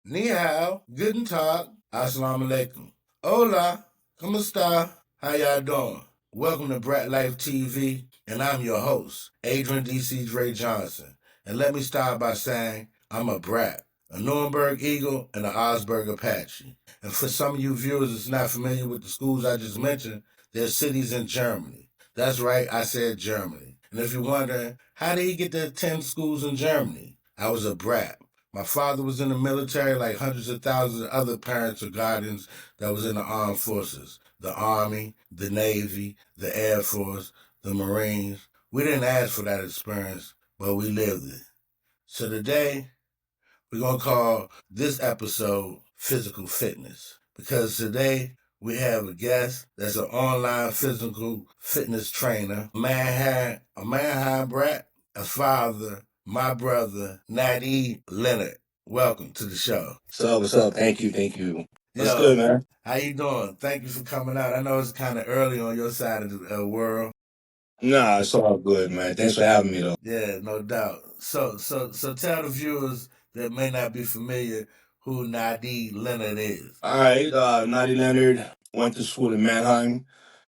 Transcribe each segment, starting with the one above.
Ni hao, guten tag, assalamu alaikum. Hola, ¿cómo está? How y'all doing? Welcome to Brat Life TV, and I'm your host, Adrian D.C. Dre Johnson. And let me start by saying I'm a brat, a Nuremberg Eagle, and an Augsburg Apache. And for some of you viewers that's not familiar with the schools I just mentioned, they're cities in Germany. That's right, I said Germany. And if you're wondering, how did he get to attend schools in Germany? I was a brat. My father was in the military like hundreds of thousands of other parents or guardians that was in the armed forces. The Army, the Navy, the Air Force, the Marines. We didn't ask for that experience, but we lived it. So today, we're going to call this episode Physical Fitness. Because today, we have a guest that's an online physical fitness trainer, a man brat, a father, my brother, Nadi Leonard. Welcome to the show. What's up? Thank you. That's good, man. How you doing? Thank you for coming out. I know it's kind of early on your side of the world. Nah, it's all good, man. Thanks for having me, though. Yeah, no doubt. So tell the viewers that may not be familiar who Nadi Leonard is. All right, Nadi Leonard went to school in Mannheim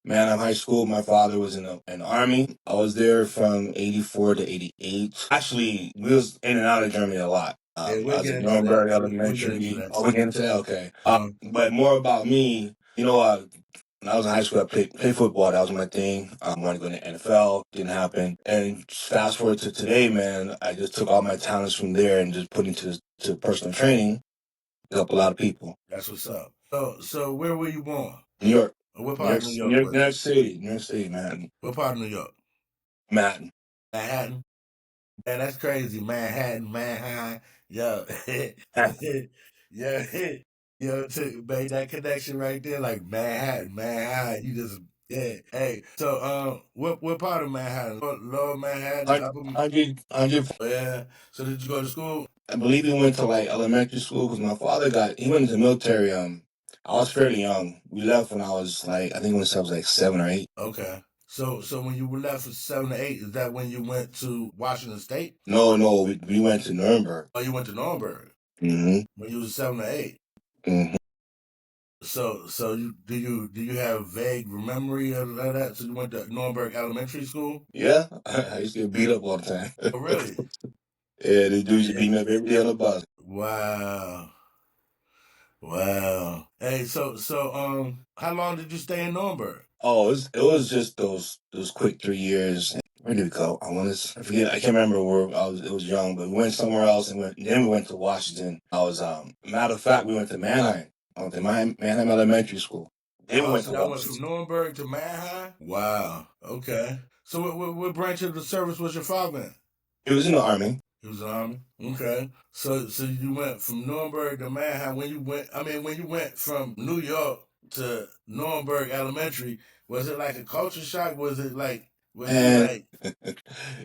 High School. My father was in the Army. I was there from 84 to 88. Actually, we was in and out of Germany a lot. Yeah, I was at Nuremberg Elementary. Oh, we're getting into that? Okay. But more about me, when I was in high school, I played football. That was my thing. I wanted to go to the NFL. Didn't happen. And fast forward to today, man, I just took all my talents from there and just put into to personal training to help a lot of people. That's what's up. So where were you born? New York. What part of New York? New York City, Manhattan. What part of New York? Manhattan. Manhattan. Man, that's crazy. Manhattan. Yo, yeah, yo, made that connection right there, like Manhattan. You just Hey, so what part of Manhattan? Lower Manhattan, top of 100. Yeah. So did you go to school? I believe he went to like elementary school because my father he went into the military. I was fairly young. We left when I was like, I think when I was like 7 or 8. Okay. So when you were left for 7 or 8, is that when you went to Washington State? No, we went to Nuremberg. Oh, you went to Nuremberg. Mm-hmm. When you was 7 or 8. Mm-hmm. So do you have vague memory of that? So you went to Nuremberg Elementary School? Yeah, I used to get beat up all the time. Oh, really? Yeah, the dudes used to beat me up every day on the bus. Wow. Hey, so how long did you stay in Nuremberg? Oh, it was just those quick 3 years. Where did we go? I forget. I can't remember where I was. It was young, but we went somewhere else, and then we went to Washington. Matter of fact, we went to Mannheim. I went to Mannheim Elementary School. Then we went to Washington. Went From Nuremberg to Mannheim? Wow. Okay. So what branch of the service was your father in? He was in the Army. He was in the Army. Okay. So you went from Nuremberg to Mannheim. When you went from New York to Nuremberg Elementary, was it like a culture shock? Was it like it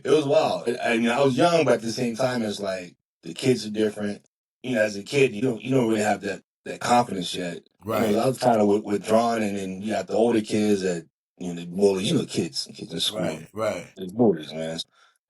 was wild. I was young, but at the same time, it's like the kids are different. As a kid, you don't really have that confidence yet. Right. I was kind of withdrawn, and then you got the older kids that they bully. kids in school. Right. It's bullies, man.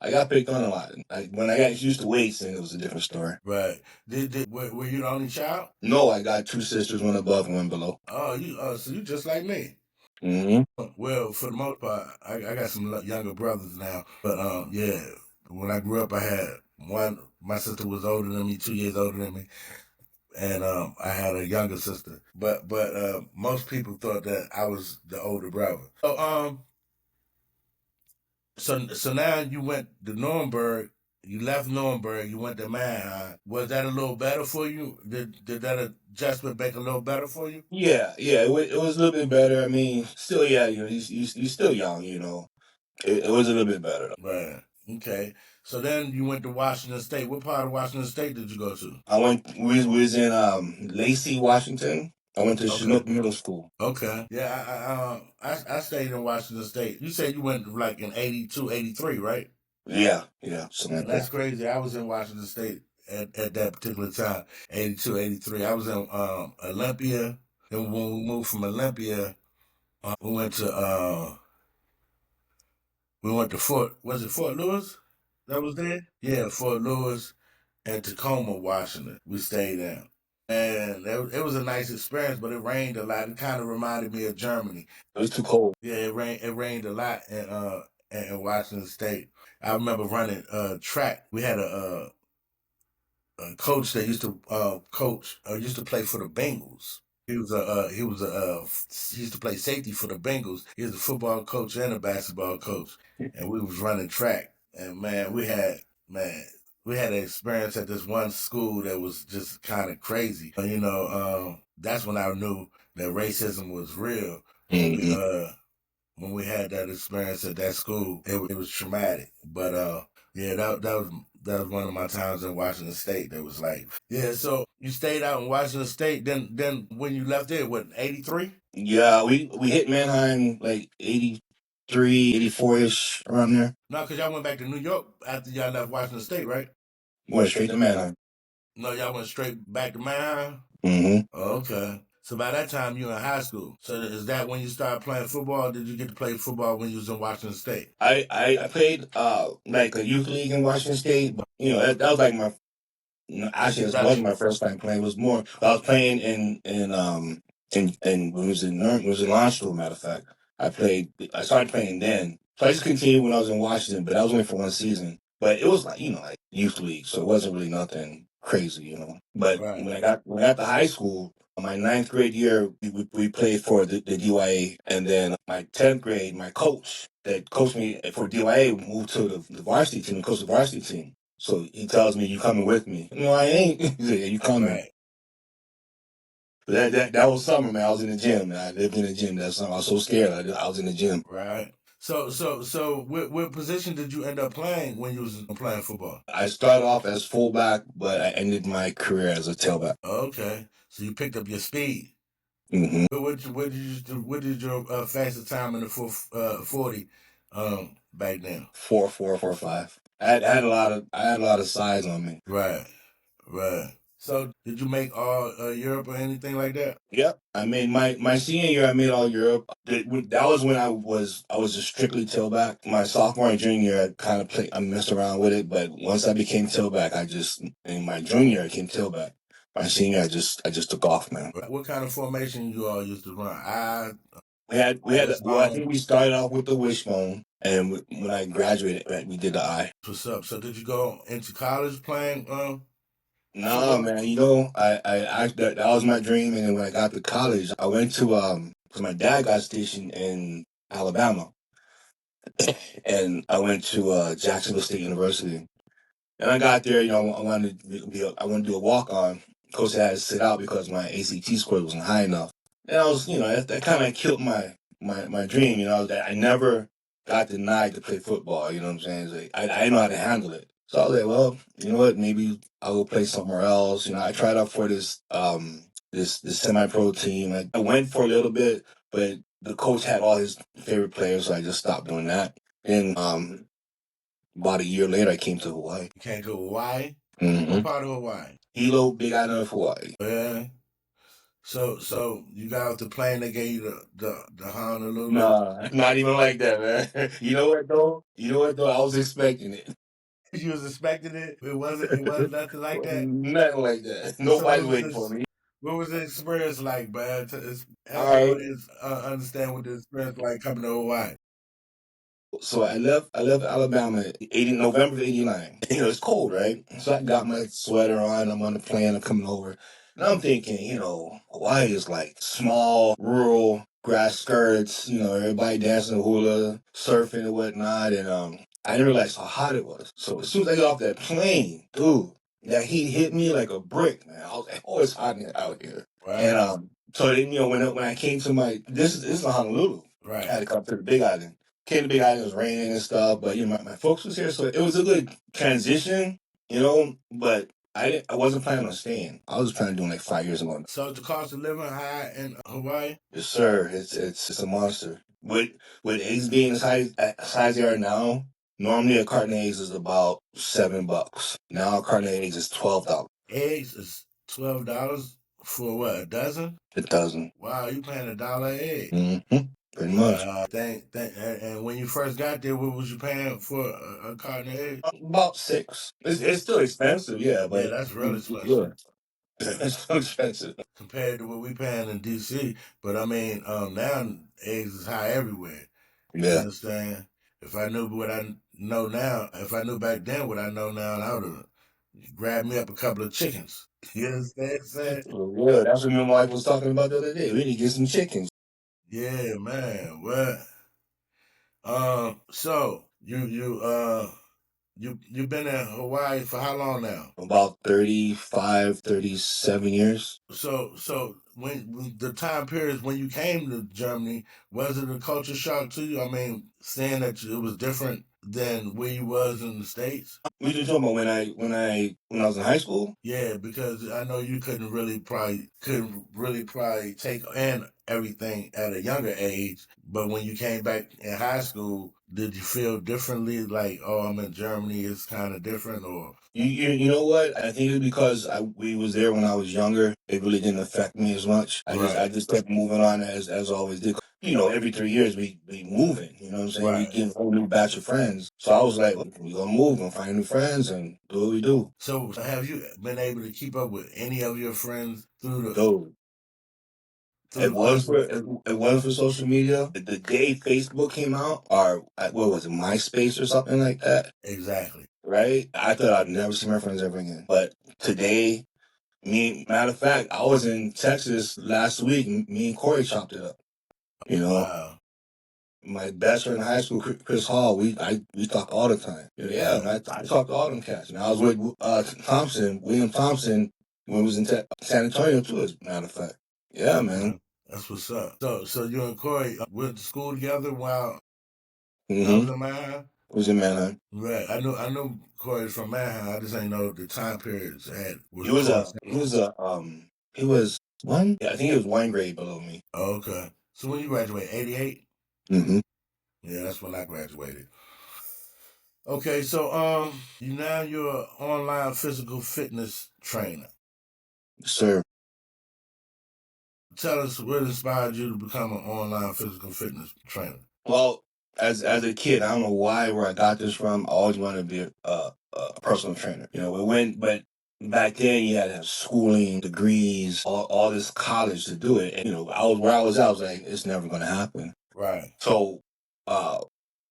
I got picked on a lot. When I got used to weights, then it was a different story. Right. Were you the only child? No, I got 2 sisters, one above and one below. So you just like me. Mm-hmm. Well, for the most part, I got some younger brothers now, but yeah, when I grew up, I had one. My sister was older than me, 2 years older than me, and I had a younger sister. But most people thought that I was the older brother. So now you went to Nuremberg. You left Nuremberg. You went to Mannheim. Was that a little better for you? Did that adjustment make a little better for you? Yeah. It was a little bit better. I mean, still, yeah. You're still young. It was a little bit better. Right. Okay. So then you went to Washington State. What part of Washington State did you go to? We was in Lacey, Washington. I went to Chinook Middle School. Okay. Yeah, I stayed in Washington State. You said you went like in 82, 83, right? Yeah. That's crazy. I was in Washington State at that particular time, 82, 83. I was in Olympia. Then when we moved from Olympia, we went to Fort Lewis? That was there? Yeah, Fort Lewis and Tacoma, Washington. We stayed there. And it was a nice experience, but it rained a lot. It kind of reminded me of Germany. It was too cold. Yeah, it rained a lot in Washington State. I remember running track. We had a coach that used to used to play for the Bengals. He used to play safety for the Bengals. He was a football coach and a basketball coach, and we was running track. And man, we had an experience at this one school that was just kind of crazy. That's when I knew that racism was real. Mm-hmm. When we had that experience at that school, it was traumatic. But yeah, that was one of my times in Washington State. That was like, yeah. So you stayed out in Washington State. Then when you left there, what, 83? Yeah, we hit Manheim like 83, 84 ish around there. No, because y'all went back to New York after y'all left Washington State, right? Went straight to Manheim. No, y'all went straight back to Manheim. Mm-hmm. Okay. So by that time you were in high school. So is that when you started playing football? Or did you get to play football when you was in Washington State? I played like a youth league in Washington State, but that was like my actually it wasn't my first time playing. It was more I was playing in when it was in Landstuhl, matter of fact. I started playing then. So I just continued when I was in Washington, but I was only for one season. But it was like like youth league, so it wasn't really nothing crazy. But Right. when I got to high school, my ninth grade year, we played for the DYA, and then my 10th grade, my coach that coached me for DYA moved to the varsity team, coached the varsity team. So he tells me, "You coming with me?" No, I ain't. He said, "Yeah, you coming?" Right. That was summer, man. I was in the gym. Man. I lived in the gym that summer. I was so scared. I was in the gym. Right. So what position did you end up playing when you was playing football? I started off as fullback, but I ended my career as a tailback. Okay. So you picked up your speed. Mm-hmm. What did your fastest time in the 40 back then? 4.45. I had a lot of size on me. Right. Right. So did you make all Europe or anything like that? Yep, I made my senior year. I made all Europe. That was when I was just strictly tailback. My sophomore and junior year, I kind of played. I messed around with it, but once I became tailback, in my junior year I became tailback. My senior, I just took off, man. Right. What kind of formation you all used to run? Well, I think we started off with the wishbone, and when I graduated, we did the eye. What's up? So did you go into college playing? No, man. That was my dream. And then when I got to college, I went to because my dad got stationed in Alabama, and I went to Jacksonville State University. And I got there, I wanted to do a walk on. Coach had to sit out because my ACT score wasn't high enough. And I was, that kind of killed my dream. That I never got denied to play football. You know what I'm saying? It's like, I didn't know how to handle it. So I was like, well, you know what? Maybe I'll go play somewhere else. I tried out for this semi-pro team. I went for a little bit, but the coach had all his favorite players, so I just stopped doing that. And about a year later, I came to Hawaii. You came to Hawaii? Mm-hmm. What part of Hawaii? Hilo, Big Island of Hawaii. Yeah. So you got off the plane, they gave you the Honolulu? Nah, not even like that, man. You know what though? I was expecting it. You was expecting it? It wasn't nothing like that? Nothing like that. Nobody's waiting for me. What was the experience like, man? Help the Alright. audience understand what the experience like coming to Hawaii. So I left Alabama November of '89. It's cold, right? So I got my sweater on, I'm on the plane, I'm coming over. And I'm thinking, Hawaii is like small, rural, grass skirts, everybody dancing hula, surfing and whatnot. And I didn't realize how hot it was. So as soon as I got off that plane, dude, that heat hit me like a brick, man. I was like, oh, it's hot out here. Right. And so then, when I came to this is Honolulu. Right. I had to come to the Big Island. Came to Big Island, it was raining and stuff, but my folks was here, so it was a good transition, but I wasn't planning on staying. I was planning on doing like 5 years ago. So the cost of living high in Hawaii? Yes, sir. It's a monster. With eggs being as high as they are now, normally a carton of eggs is about $7. Now a carton of eggs is $12. Eggs is $12 for what, a dozen? A dozen. Wow, you paying $1 an egg? Mm-hmm. Pretty much. And when you first got there, what was you paying for a carton of eggs? About $6. It's still expensive, yeah, but yeah, that's really expensive. yeah. It's so expensive compared to what we paying in DC. But I mean, now eggs is high everywhere. You understand? If I knew what I know now, if I knew back then what I know now, I would have grabbed me up a couple of chickens. You understand what I'm saying? Yeah, that's what me and my wife was talking about the other day. We need to get some chickens. Yeah, man. What? So you've been in Hawaii for how long now? About 35, 37 years. So when the time periods when you came to Germany, was it a culture shock to you? I mean, saying that it was different than where you was in the States? We just talking about when I was in high school. Yeah, because I know you couldn't really take in everything at a younger age. But when you came back in high school, did you feel differently? Like, oh, I'm in Germany, it's kind of different, or You know what? I think it's because we was there when I was younger. It really didn't affect me as much. I right, just kept moving on as always did. You know, every 3 years we moving. You know what I'm saying? We right. get a whole new batch of friends. So I was like, we gonna move and find new friends and do what we do. So have you been able to keep up with any of your friends Dude, through the it was for social media. The day Facebook came out, or what was it, MySpace or something like that, exactly? right? I thought I'd never see my friends ever again. But today, matter of fact, I was in Texas last week. Me and Corey chopped it up. You know, Wow. my best friend in high school, Chris Hall. We talk all the time. Yeah, and I talked to all them cats. And I was with William Thompson, when we was in San Antonio too. As a matter of fact, yeah, man. Okay. That's what's up. So you and Corey went to school together while I was Mm-hmm. in Manhattan? Was in Manhattan. Right. I knew Corey's from Manhattan. I just ain't know the time periods had was He was close. he was one. Yeah, I think he was one grade below me. Oh, okay. So when you graduated, 88? Mm-hmm. Yeah, that's when I graduated. Okay, so you're an online physical fitness trainer. Sir. Tell us what inspired you to become an online physical fitness trainer. Well, as a kid, I don't know where I got this from. I always wanted to be a personal trainer. You know, but back then you had to have schooling, degrees, all this college to do it. And you know, I was like, it's never gonna happen. Right. So uh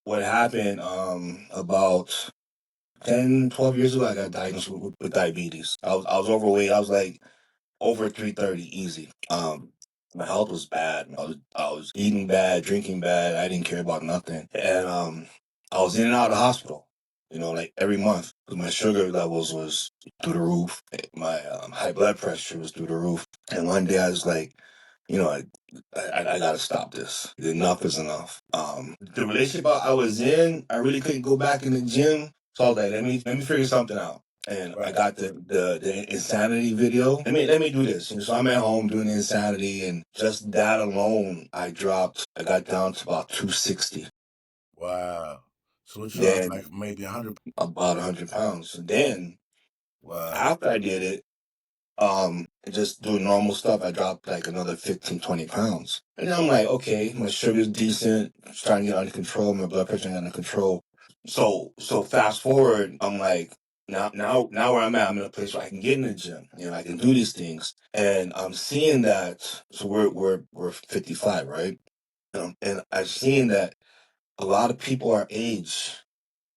what happened about 10, 12 years ago, I got diagnosed with diabetes. I was overweight. I was like over 330 easy. My health was bad. I was eating bad, drinking bad. I didn't care about nothing. And I was in and out of the hospital, you know, like every month. 'Cause my sugar levels was through the roof. My high blood pressure was through the roof. And one day I was like, you know, I gotta stop this. Enough is enough. The relationship I was in, I really couldn't go back in the gym. So I was like, let me figure something out. And I got the insanity video. Let me do this. And so I'm at home doing the insanity, and just that alone, I got down to about 260. Wow. So what you lost Then like maybe 100? about 100 pounds. And then Wow. after I did it, just doing normal stuff, I dropped like another 15, 20 pounds. And I'm like, okay, my sugar's decent, starting to get under control, my blood pressure under control. So fast forward, I'm like, now where I'm at, I'm in a place where I can get in the gym. You know, I can do these things, and I'm seeing that. So we're 55, right? And I'm seeing that a lot of people our age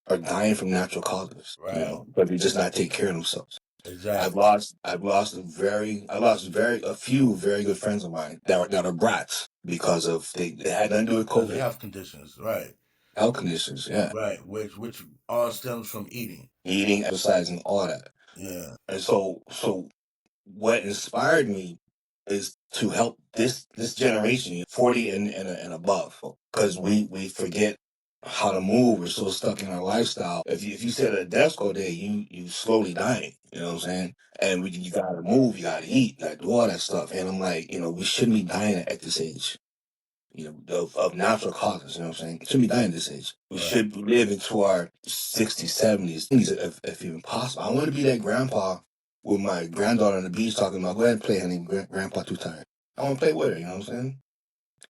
are dying from natural causes. You Right. know, but they're just not taking care of themselves. Exactly. I lost a few very good friends of mine that are brats because of they had nothing to do with Because of COVID, health conditions. Right. health conditions, yeah, Right. Which all stems from eating. eating, exercising, all that. Yeah. And so what inspired me is to help this generation, 40 and above, because we forget how to move. We're so stuck in our lifestyle. If you sit at a desk all day, you slowly dying. You know what I'm saying? And you gotta move, you gotta eat, you gotta do all that stuff. And I'm like, you know, we shouldn't be dying at this age. You know, of natural causes, you know what I'm saying? We shouldn't be dying at this age. We Right. should live into our 60s, 70s, if even possible. I want to be that grandpa with my granddaughter on the beach talking about, go ahead and play, honey. Grandpa too tired. I want to play with her, you know what I'm saying?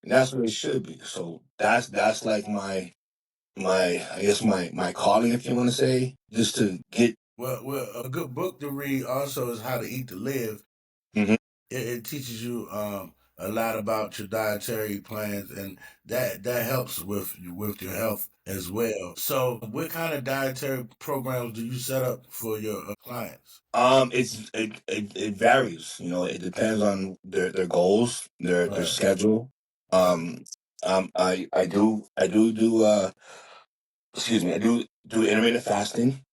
And that's what it should be. So that's like I guess my calling, if you want to say, just to get. Well, a good book to read also is How to Eat to Live. It teaches you a lot about your dietary plans, and that helps with your health as well. So, what kind of dietary programs do you set up for your clients? It varies. You know, it depends on their goals, their Right. schedule. Um, I do excuse me, I do intermittent fasting.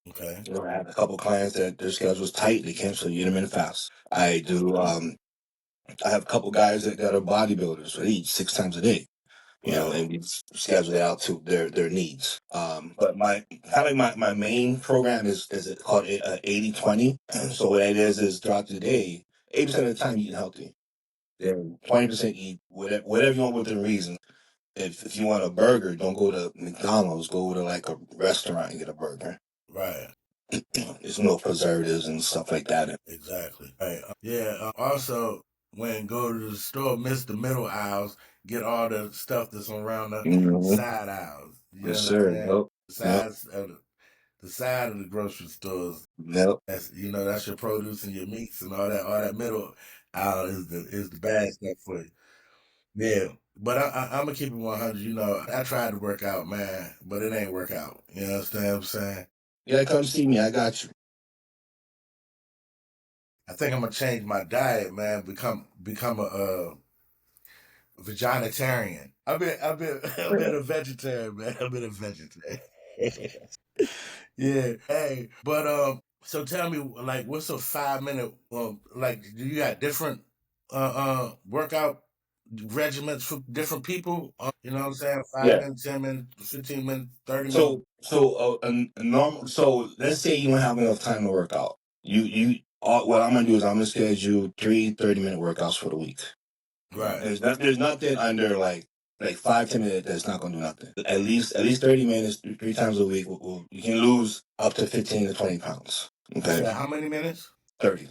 Okay. You know, I have a couple clients that their schedule's tight. They can't, so you intermittent fast. I do. I have a couple guys that are bodybuilders, so they eat 6 times a day. You know, Right. and we schedule it out to their needs. But my kind of my main program is it called 80/20. So what it is throughout the day, 80% of the time you eat healthy. Then 20% eat whatever you want within reason. If you want a burger, don't go to McDonald's. Go to like a restaurant and get a burger. Right. There's no preservatives and stuff like that. Exactly. Right. Yeah. Also, when go to the store, miss the middle aisles, get all the stuff that's around the Mm-hmm. side aisles. You Yes, sir. understand? Nope. The Yep. sides of the side of the grocery stores. Nope. That's your produce and your meats and all that. All that middle aisle is the bad stuff for you. Yeah. But I'm gonna keep it 100. I tried to work out, man, but it ain't work out. You understand what I'm saying? Yeah, come see me. I got you. I think I'm gonna change my diet, man. Become a vegetarian. I've been a vegetarian, man. I've been a vegetarian. Yeah. Hey, but so tell me, like, what's a 5 minute? Like, do you got different workout regiments for different people? You know what I'm saying? Five Yeah. minutes, 10 minutes, 15 minutes, 30 minutes. So a normal. So let's say you don't have enough time to work out. What I'm gonna do is I'm gonna schedule 3 30-minute workouts for the week. Right. There's nothing under like 5 10 minutes that's not gonna do nothing. At least 30 minutes 3 times a week. You can lose up to 15 to 20 pounds. You Okay, said how many minutes? 30.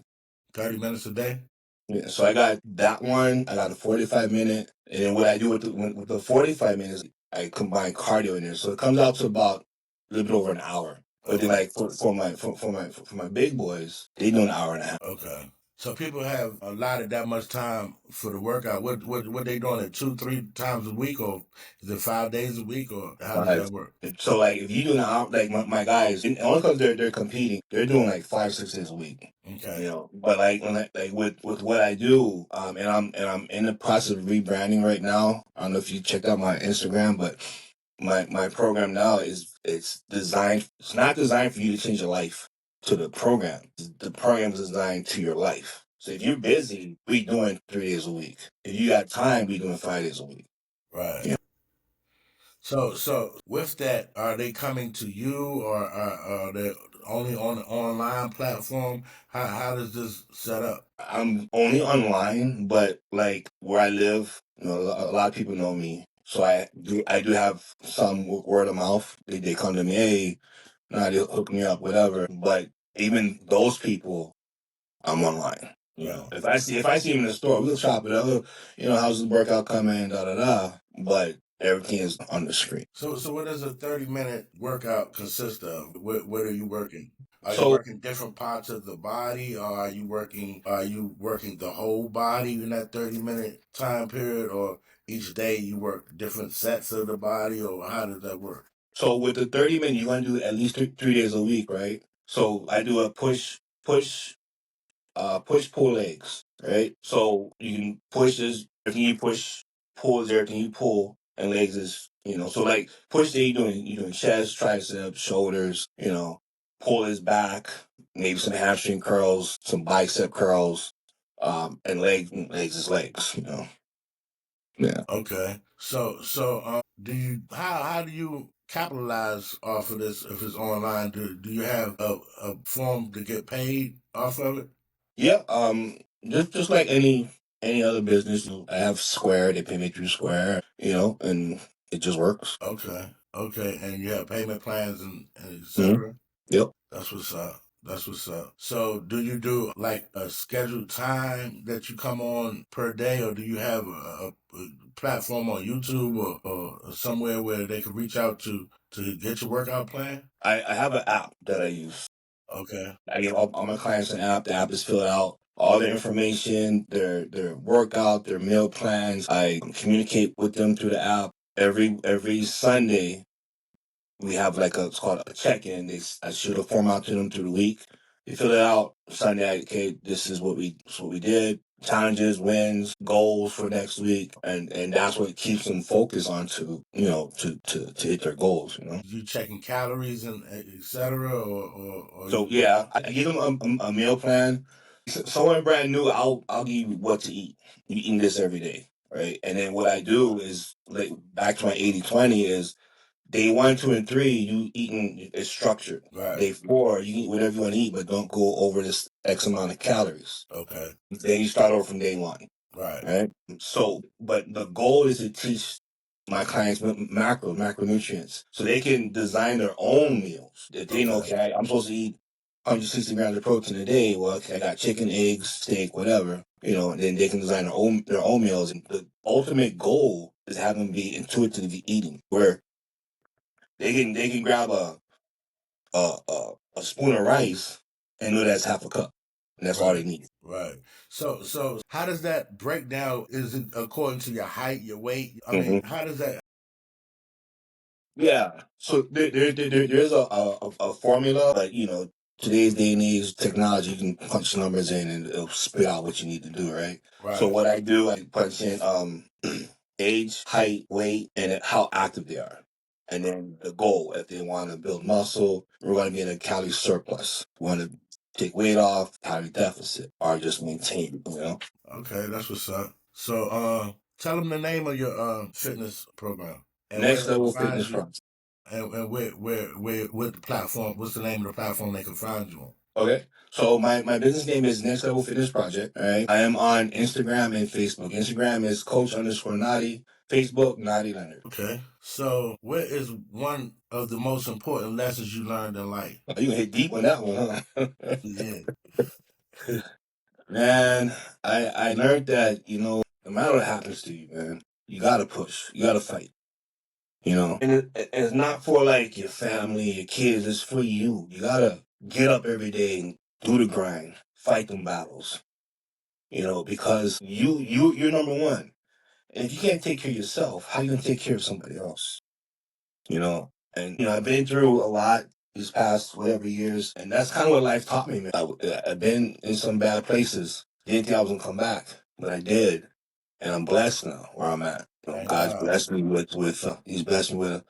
30 minutes a day. Yeah, so I got that one. I got a 45 minute, and then what I do with the 45 minutes, I combine cardio in there, so it comes out to about a little bit over an hour. But then, Okay. like for my big boys, they do an hour and a half. Okay. So people have allotted that much time for the workout. What they doing it 2 3 times a week, or is it 5 days a week, or how does Five. that work? So like if you do an hour, like my guys, and only because they're competing, they're doing like 5 6 days a week. Okay. You know, but like like with what I do, and I'm in the process of rebranding right now. I don't know if you checked out my Instagram, but my program now it's designed. It's not designed for you to change your life to the program. The program is designed to your life. So if you're busy, we doing 3 days a week. If you got time, we doing 5 days a week. Right. Yeah. So with that, are they coming to you, or are they only on the online platform? How does this set up? I'm only online, but like where I live, you know, a lot of people know me. So I do have some word of mouth. They come to me, hey, Nadi, hook me up, whatever. But even those people, I'm online. You Right. know, if I see him in the store, we'll chop it up. You know, how's the workout coming? Da da da. But everything is on the screen. So what does a 30 minute workout consist of? What are you working? Are you So working different parts of the body, or are you working the whole body in that 30 minute time period, or each day you work different sets of the body, or how does that work? so with the 30 minutes, you want to do at least 3 days a week, right? So I do a push pull legs, right? So you can push this, everything you push, pull is everything you pull, and legs is, so like push day you're doing chest, triceps, shoulders, pull is back, maybe some hamstring curls, some bicep curls, and legs is legs. Yeah. Okay. So do you how do you capitalize off of this if it's online? Do you have a form to get paid off of it? Yeah, just like any other business, I have Square. They pay me through Square, and it just works. Okay. Okay. And you have payment plans and et Hmm. cetera? Yep. That's what's up. That's what's up. So, do you do like a scheduled time that you come on per day, or do you have a platform on YouTube, or somewhere where they can reach out to get your workout plan? I have an app that I use. Okay. I give all my clients an app. The app is filled out. all their information, their workout, their meal plans. I communicate with them through the app. Every Sunday, we have like it's called a check-in. I shoot a form out to them through the week. They fill it out. Sunday, okay, this is what we did. Challenges, wins, goals for next week, and that's what keeps them focused on to to hit their goals. You checking calories and etc. Or So yeah, I give them a meal plan. Someone brand new, I'll give you what to eat. You eating this every day, right? And then what I do is, like, back to my 80-20 is day 1, 2, and 3, you eating is structured. Right. Day 4, you eat whatever you want to eat, but don't go over this X amount of calories. Okay. Then you start over from day 1. Right. So, but the goal is to teach my clients macronutrients, so they can design their own meals. If they know, okay, I'm supposed to eat 160 grams of protein a day. Well, okay, I got chicken, eggs, steak, whatever. And then they can design their own meals. And the ultimate goal is having them be intuitive eating, where they can grab a spoon of rice and know that's half a cup, and that's all they need. Right. So how does that break down? Is it according to your height, your weight? I mean, how does that? Yeah. So there's a formula, but today's day and age technology, you can punch numbers in and it'll spit out what you need to do, right? Right. So what I do, I punch in age, height, weight, and how active they are. And then the goal, if they want to build muscle, we're going to be in a calorie surplus. We want to take weight off, calorie deficit, or just maintain, Okay, that's what's up. So tell them the name of your fitness program. And Next where Level find Fitness you, Project. and what the platform? What's the name of the platform they can find you on? Okay. So my business name is Next Level Fitness Project. All right. I am on Instagram and Facebook. Instagram is Coach_Nadi. Facebook, Nadi Leonard. Okay. So what is one of the most important lessons you learned in life? Oh, you hit deep on that one, huh? Yeah. Man, I learned that, no matter what happens to you, man, you gotta push. You gotta fight. And it's not for like your family, your kids, it's for you. You gotta get up every day and do the grind, fight them battles. Because you're number one. And if you can't take care of yourself, how you gonna take care of somebody else? And I've been through a lot these past whatever years, and that's kind of what life taught me, man. I've been in some bad places. Didn't think I was gonna come back, but I did, and I'm blessed now where I'm at. Thank God's God. blessed me with He's blessed me with a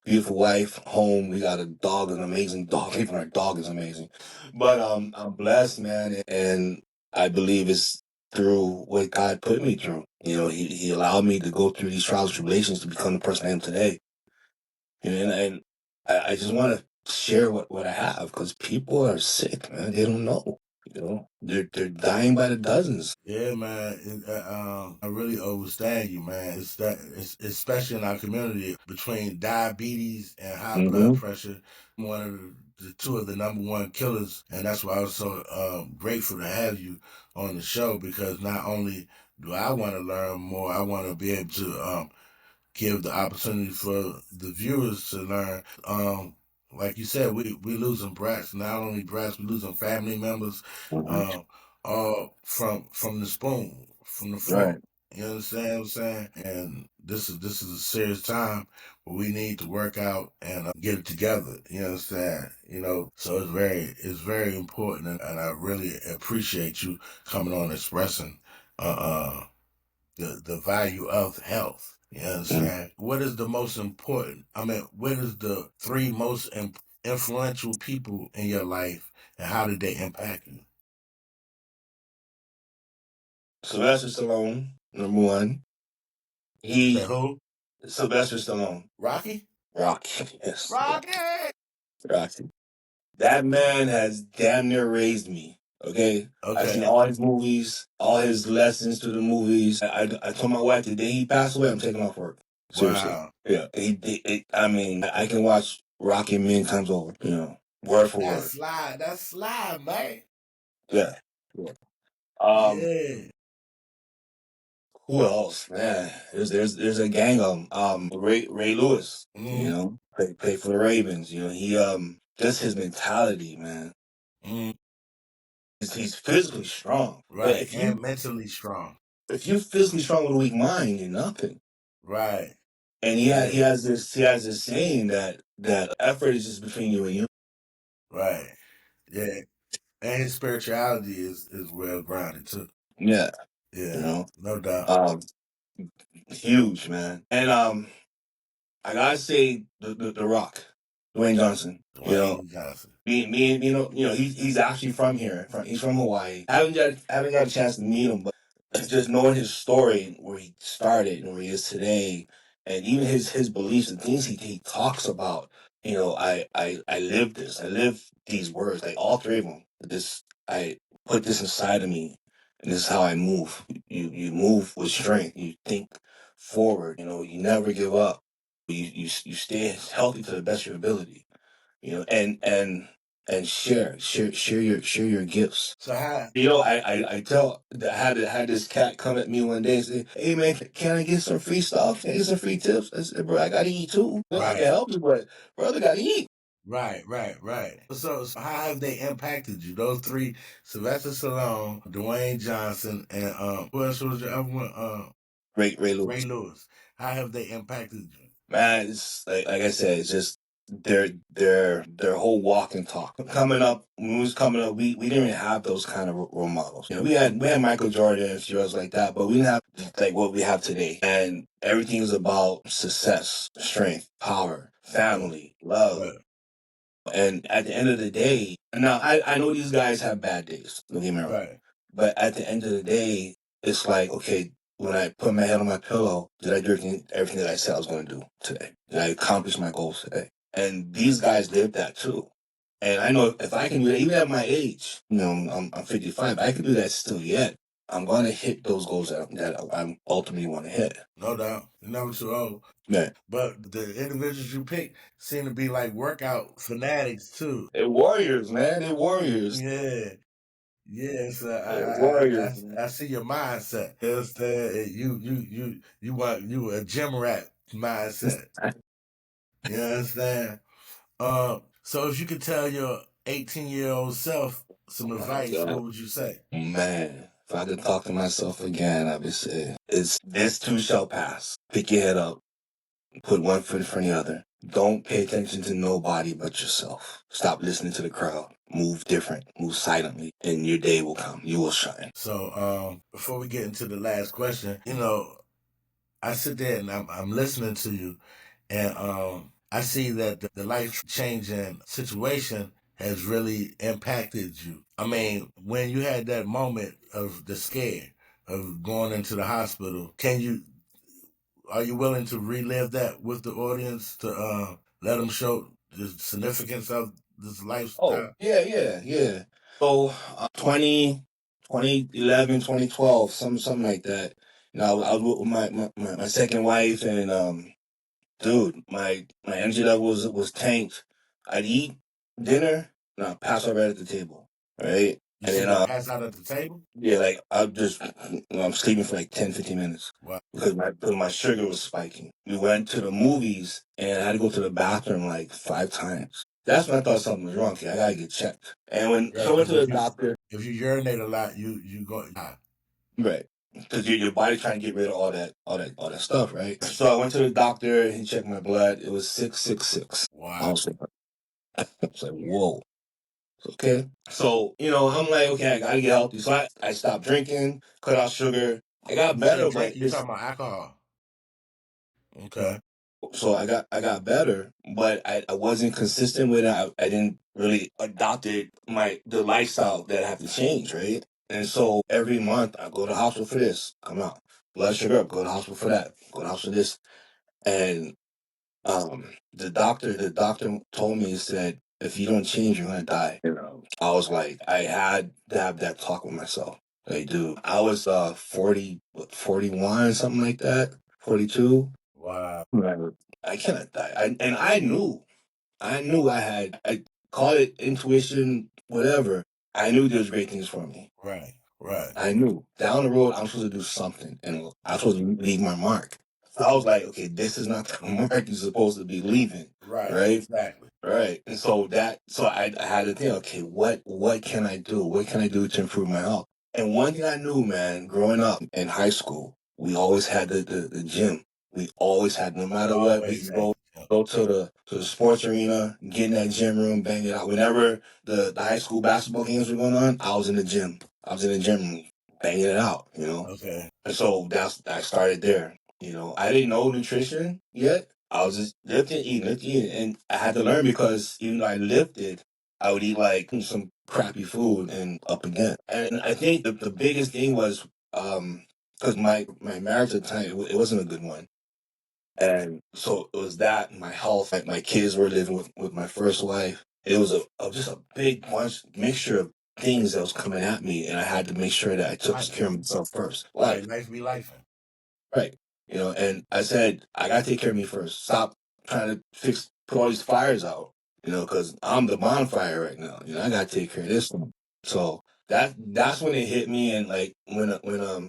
beautiful wife, home. We got a dog, an amazing dog. Even our dog is amazing. But I'm blessed, man, and I believe it's through what God put me through. He allowed me to go through these trials and tribulations to become the person I am today. And I just want to share what I have, because people are sick, man. They don't know. They're dying by the dozens. Yeah, man. I really understand you, man. It's especially in our community between diabetes and high blood pressure, one of the two of the number one killers, and that's why I was so grateful to have you on the show, because not only do I want to learn more, I want to be able to give the opportunity for the viewers to learn. Like you said, we losing brats. Not only brats, we losing family members. All from the spoon, from the phone. Right. You understand what I'm saying? And this is a serious time where we need to work out and get it together. You understand? So it's very important, and I really appreciate you coming on expressing the value of health. You understand? What is the most important? I mean, what is the three most influential people in your life, and how did they impact you? Sylvester Stallone, number one. Say who? Sylvester Stallone. Rocky? Rocky. Yes. Rocky! Rocky. That man has damn near raised me. Okay. I've seen Okay. all his movies, all his lessons to the movies. I told my wife the day he passed away, I'm taking off work. Seriously. Wow. Yeah. I mean, I can watch Rocky many times over, word for word. That's slide, man. Yeah. Yeah. Yeah. Who else, man? There's a gang of 'em. Ray Lewis, play for the Ravens. He just his mentality, man. He's physically strong. But Right. if And mentally strong. if you're physically strong with a weak mind, you're nothing. Right. And he has this saying that effort is just between you and you. Right. Yeah. And his spirituality is well grounded too. Yeah. Yeah. You know? No doubt. Huge, man. And I gotta say the Rock, Dwayne Johnson. Dwayne Johnson. Me, he's actually from here. He's from Hawaii. I haven't got a chance to meet him, but just knowing his story, where he started and where he is today, and even his beliefs and things he talks about. I live this. I live these words, like all three of them. I put this inside of me, and this is how I move. You move with strength. You think forward. You never give up. You stay healthy to the best of your ability. And share your gifts. So how I had this cat come at me one day and say, "Hey man, can I get some free stuff? Can I get some free tips?" I said, "Bro, I gotta eat too. I can help you, but brother gotta eat." Right. So how have they impacted you? Those three: Sylvester Stallone, Dwayne Johnson, and who else was your other one? Ray Lewis. Ray Lewis. How have they impacted you? Man, it's like I said, it's just their whole walk and talk. Coming up, when we was coming up, we didn't even have those kind of role models. We had Michael Jordan and heroes like that, but we didn't have like what we have today. And everything is about success, strength, power, family, love. Right. And at the end of the day, now I know these guys have bad days. Don't get me wrong. Right. But at the end of the day, it's like, okay, when I put my head on my pillow, did I do everything that I said I was going to do today? Did I accomplish my goals today? And these guys did that too. And I know if I can do that, even at my age, I'm 55, I can do that still yet. I'm going to hit those goals that I ultimately want to hit. No doubt. You're never too old. Yeah. But the individuals you pick seem to be like workout fanatics too. They're warriors, man. They're warriors. Yeah. Yes, warriors. I see your mindset. It's you want a gym rat mindset. You understand? So if you could tell your 18-year-old self some advice, what would you say? Man, if I could talk to myself again, I would say, this too shall pass. Pick your head up, put one foot in front of the other. Don't pay attention to nobody but yourself. Stop listening to the crowd. Move different, move silently, and your day will come. You will shine. So before we get into the last question, I sit there and I'm listening to you, and I see that the life changing situation has really impacted you. I mean, when you had that moment of the scare of going into the hospital, are you willing to relive that with the audience to let them show the significance of this lifestyle? Oh, yeah. So, 2011, 2012, something like that. I was with my second wife, and dude, my energy level was tanked. I'd eat dinner and I'd pass out right at the table, right? You said you pass out at the table? Yeah, like I'm sleeping for like 10, 15 minutes. Wow. Because my sugar was spiking. We went to the movies and I had to go to the bathroom like 5 times. That's when I thought something was wrong. Okay, I gotta get checked. And so I went to the doctor. If you urinate a lot, you go high. Right. Because your body trying to get rid of all that stuff, right? So I went to the doctor. He checked my blood. It was 666. Wow. I was like, whoa. Okay. So, I'm like, okay, I gotta get healthy. So I stopped drinking, cut out sugar. I got better, but you talking about alcohol? Okay. So I got better, but I wasn't consistent with it. I didn't really adopted the lifestyle that I have to change, right? And so every month I go to the hospital for this, come out. Blood sugar up, go to the hospital for that, go to the hospital for this. And the doctor told me, he said, if you don't change, you're gonna die. I was like, I had to have that talk with myself. Like, dude, I was 41, something like that, 42. Wow. Right. I cannot die. I knew I call it intuition, whatever. I knew there was great things for me. Right. I knew down the road I'm supposed to do something, and I'm supposed to leave my mark. So I was like, okay, this is not the mark you're supposed to be leaving. Right. Right. Exactly. Right. And so I had to think, okay, what can I do? What can I do to improve my health? And one thing I knew, man, growing up in high school, we always had the gym. We always had, no matter what, we Always could had. go to the sports arena, get in that gym room, bang it out. Whenever the high school basketball games were going on, I was in the gym. I was in the gym room, banging it out, you know? Okay. And so I started there. You know, I didn't know nutrition yet. I was just lifting, eating, and I had to learn because even though I lifted, I would eat like some crappy food and up again. And I think the biggest thing was because my marriage at the time it wasn't a good one, and so it was that my health. My kids were living with my first wife. It was just a big bunch mixture of things that was coming at me, and I had to make sure that I took Life. care of myself first. Right. Life be life. Right. You know, and I said, I gotta take care of me first. Stop trying to put all these fires out, you know, because I'm the bonfire right now. You know, I gotta take care of this one. So that's when it hit me, and like when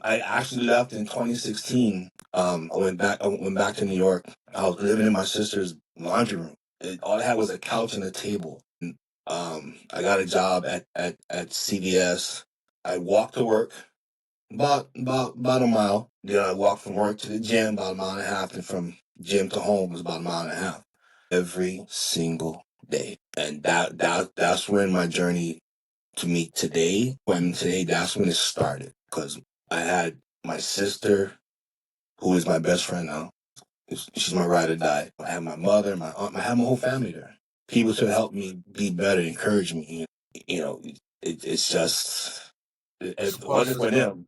I actually left in 2016. I went back to New York. I was living in my sister's laundry room. All I had was a couch and a table. And I got a job at CVS. I walked to work about a mile. Then I walked from work to the gym about a mile and a half, and from gym to home was about a mile and a half every single day. And that's when my journey to meet today. When today, that's when it started because I had my sister, who is my best friend now. She's my ride or die. I had my mother, my aunt, I had my whole family there. People to help me be better, encourage me. You know, it's just if it Support wasn't for system. them.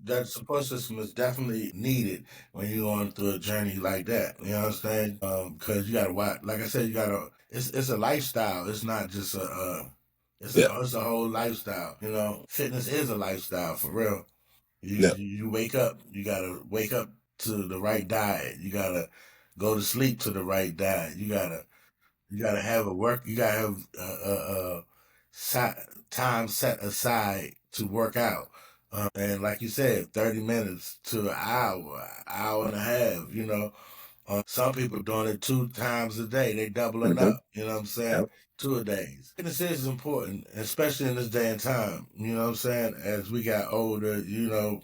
That support system is definitely needed when you're going through a journey like that. You know what I'm saying? Because you gotta watch. Like I said, you gotta. It's a lifestyle. It's not just it's a whole lifestyle. You know, fitness is a lifestyle for real. You wake up. You gotta wake up to the right diet. You gotta go to sleep to the right diet. You gotta have a work. You gotta have time set aside to work out. And like you said, 30 minutes to an hour and a half. You know, some people doing it 2 times a day. They doubling Mhm. up. You know what I'm saying? 2 a days. Fitness is important, especially in this day and time. You know what I'm saying? As we got older, you know,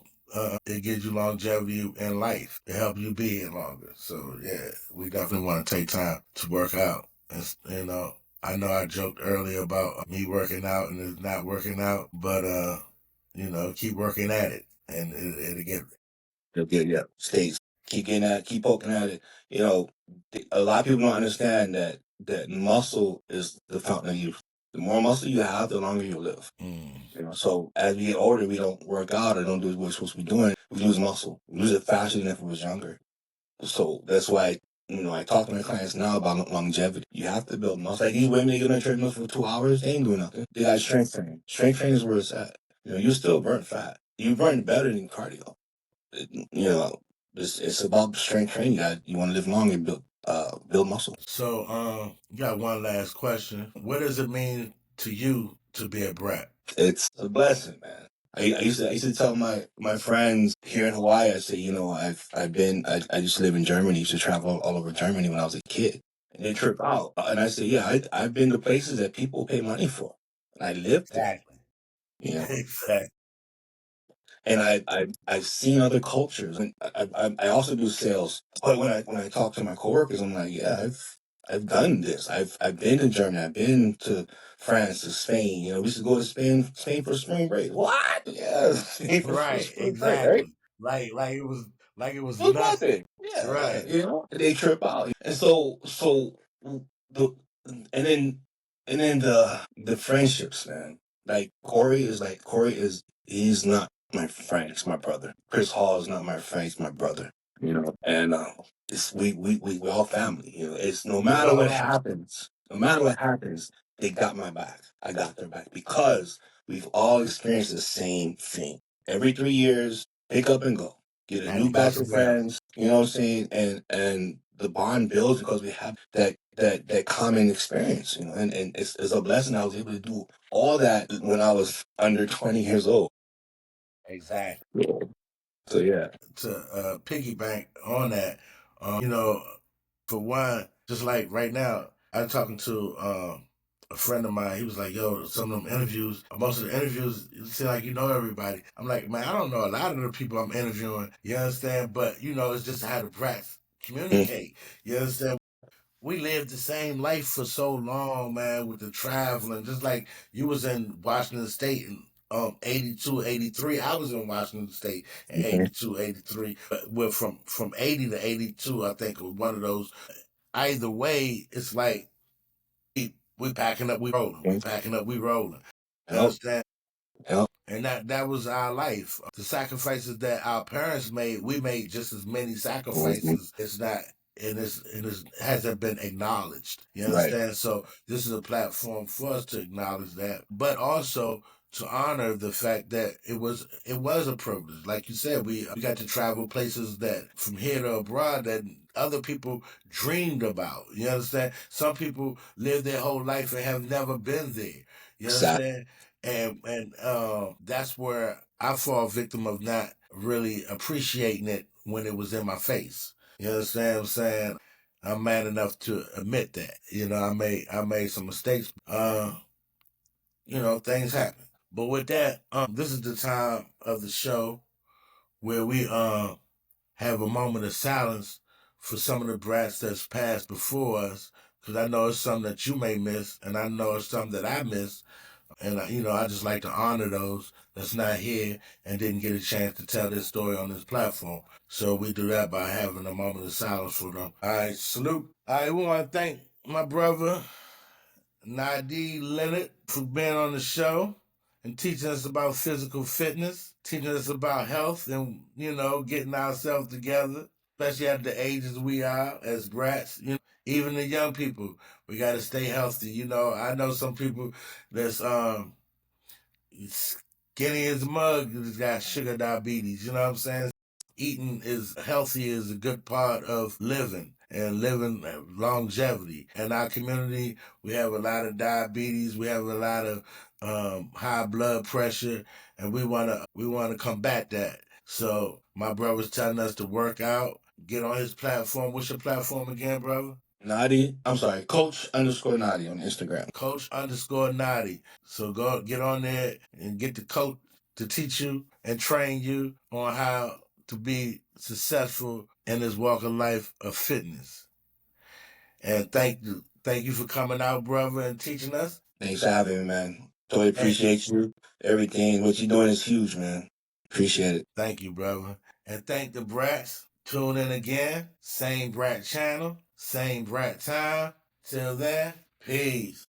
it gives you longevity in life. It helps you be here longer. So yeah, we definitely want to take time to work out. And you know I joked earlier about me working out and it's not working out, but you know, keep working at it, and it'll get. Yeah. States. Keep getting at it, keep poking at it. You know, a lot of people don't understand that muscle is the fountain of youth. The more muscle you have, the longer you live. You know, so as we get older, we don't work out or don't do what we're supposed to be doing. We lose muscle. We lose it faster than if we was younger. So that's why, you know, I talk to my clients now about longevity. You have to build muscle. Like these women, they get on a treadmill for 2 hours, they ain't doing nothing. They got strength training. Strength training is where it's at. You know, you still burn fat. You burn better than cardio. You know, it's about strength training. You want to live long and build muscle. So, you got one last question. What does it mean to you to be a brat? It's a blessing, man. I used to tell my friends here in Hawaii. I say, you know, I used to live in Germany. I used to travel all over Germany when I was a kid, and they trip out. And I say, yeah, I've been to places that people pay money for, and I lived there. Exactly. You know, Exactly. and I've seen other cultures, and I also do sales. But when I talk to my coworkers, I'm like, yeah, I've done this. I've been to Germany. I've been to France, to Spain. You know, we used to go to Spain for spring break. What? Yeah, Spain for Right. spring break, right? Exactly. Like it was It was nothing. nothing. Yeah, Right. you know, they trip out, and so the and then the friendships, man. Like Corey is he's not my friend, he's my brother. Chris Hall is not my friend, he's my brother. You know, and it's we all family. You know, it's We all are. no matter what happens, they got my back. I got their back because we've all experienced the same thing. Every 3 years, pick up and go, get a Had to new go batch of somewhere. friends. You know what I'm saying? And the bond builds because we have that common experience. You know, and it's a blessing I was able to do all that when I was under 20 years old. Exactly. Yeah. So yeah. To piggyback on that, you know, for one, just like right now. I was talking to a friend of mine. He was like, "Yo, some of them interviews, most of the interviews, it seem like you know everybody." I'm like, "Man, I don't know a lot of the people I'm interviewing. You understand? But you know, it's just how the brats communicate. You understand?" We lived the same life for so long, man, with the traveling. Just like you was in Washington State in 82, 83. I was in Washington State in 82, 83. But we're from 80 to 82, I think, was one of those. Either way, it's like we packing up, we rolling. We packing up, we rolling. You understand? Yep. And that was our life. The sacrifices that our parents made, we made just as many sacrifices. It's not, and it hasn't been acknowledged. You understand? Right. So this is a platform for us to acknowledge that, but also to honor the fact that it was a privilege. Like you said, we got to travel places that from here to abroad that other people dreamed about. You understand? Some people live their whole life and have never been there. You understand? And that's where I fall victim of not really appreciating it when it was in my face. You understand what I'm saying? I'm man enough to admit that. You know, I made some mistakes. You know, things happen. But with that, this is the time of the show where we have a moment of silence for some of the brats that's passed before us, because I know it's something that you may miss, and I know it's something that I miss. And, you know, I just like to honor those that's not here and didn't get a chance to tell their story on this platform. So we do that by having a moment of silence for them. All right, salute. All right, we want to thank my brother, Nadi Leonard, for being on the show and teaching us about physical fitness, teaching us about health and, you know, getting ourselves together, especially at the ages we are as brats. You know, even the young people, we got to stay healthy. You know, I know some people that's skinny as a mug that's got sugar diabetes. You know what I'm saying? Eating is healthy is a good part of living and living longevity. In our community, we have a lot of diabetes. We have a lot of high blood pressure, and we wanna combat that. So my brother's telling us to work out. Get on his platform. What's your platform again, brother? Nadi, I'm sorry, Coach_Nadi on Instagram. Coach_Nadi. So go get on there and get the coach to teach you and train you on how to be successful in this walk of life of fitness. And thank you for coming out, brother, and teaching us. Thanks for having me, man. Totally appreciate you. Everything, what you're doing is huge, man. Appreciate it. Thank you, brother. And thank the brats. Tune in again. Same brat channel, same brat time. Till then, peace.